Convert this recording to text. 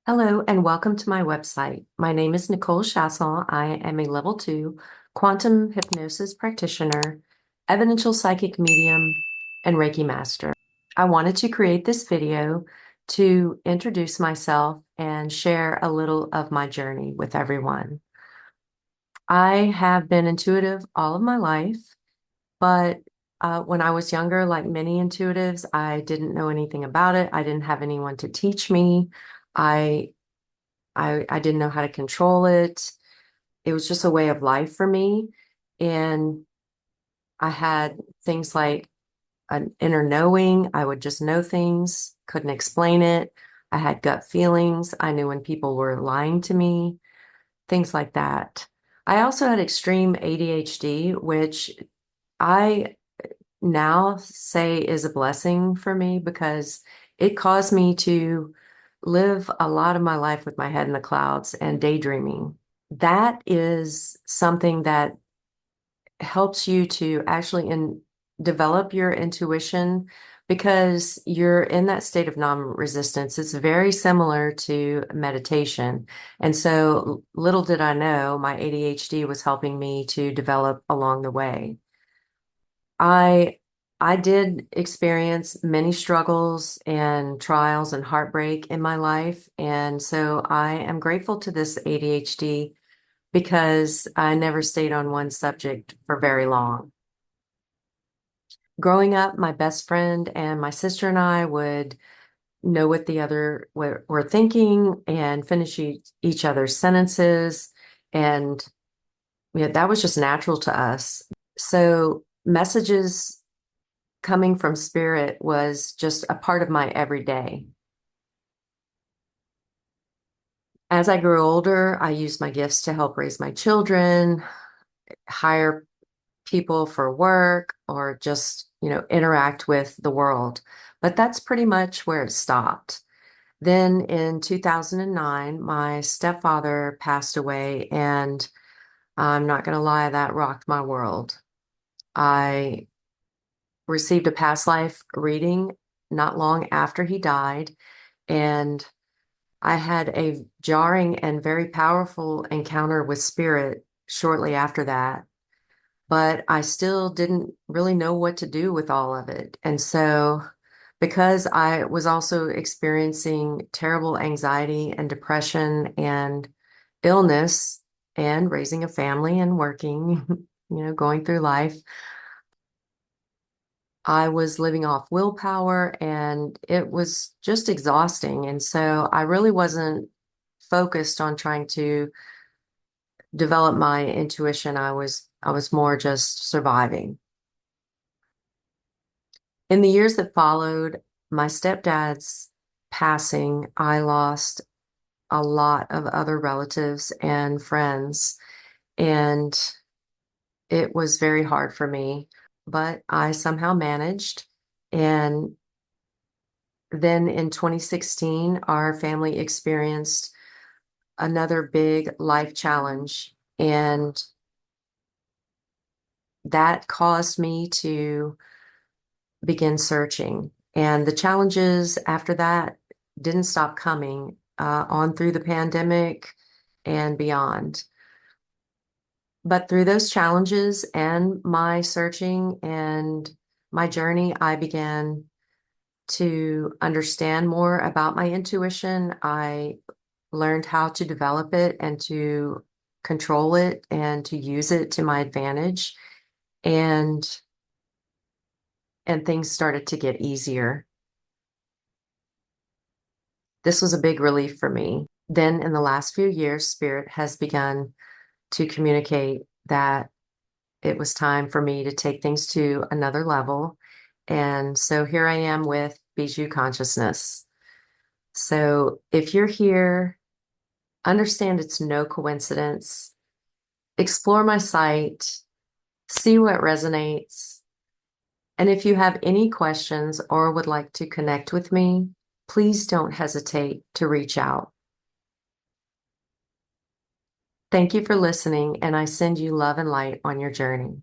Hello and welcome to my website. My name is Nicole Chassel. I am a level 2 quantum hypnosis practitioner, evidential psychic medium, and Reiki master. I wanted to create this video to introduce myself and share a little of my journey with everyone. I have been intuitive all of my life, but when I was younger, like many intuitives, I didn't know anything about it. I didn't have anyone to teach me. I I didn't know how to control it. It was just a way of life for me. And I had things like an inner knowing. I would just know things, couldn't explain it. I had gut feelings. I knew when people were lying to me, things like that. I also had extreme ADHD, which I now say is a blessing for me because it caused me to live a lot of my life with my head in the clouds and daydreaming. That is something that helps you to actually develop your intuition because you're in that state of non-resistance. It's very similar to meditation. And so little did I know my ADHD was helping me to develop along the way. I I did experience many struggles and trials and heartbreak in my life, and so I am grateful to this ADHD because I never stayed on one subject for very long. Growing up, my best friend and my sister and I would know what the other were thinking and finish each other's sentences, and yeah, that was just natural to us. So messages coming from spirit was just a part of my everyday. As I grew older, I used my gifts to help raise my children, hire people for work, or just, interact with the world. But that's pretty much where it stopped. Then in 2009, my stepfather passed away, and I'm not going to lie, that rocked my world. I received a past life reading not long after he died, and I had a jarring and very powerful encounter with spirit shortly after that, but I still didn't really know what to do with all of it. And so, because I was also experiencing terrible anxiety and depression and illness and raising a family and working, going through life, I was living off willpower and it was just exhausting. And so I really wasn't focused on trying to develop my intuition. I was more just surviving. In the years that followed my stepdad's passing, I lost a lot of other relatives and friends, and it was very hard for me, but I somehow managed. And then in 2016, our family experienced another big life challenge, and that caused me to begin searching. And the challenges after that didn't stop coming on through the pandemic and beyond. But through those challenges and my searching and my journey, I began to understand more about my intuition. I learned how to develop it and to control it and to use it to my advantage. And things started to get easier. This was a big relief for me. Then in the last few years, Spirit has begun to communicate that it was time for me to take things to another level. And so here I am with Bijoux consciousness. So if you're here, understand it's no coincidence. Explore my site, see what resonates. And if you have any questions or would like to connect with me, please don't hesitate to reach out. Thank you for listening, and I send you love and light on your journey.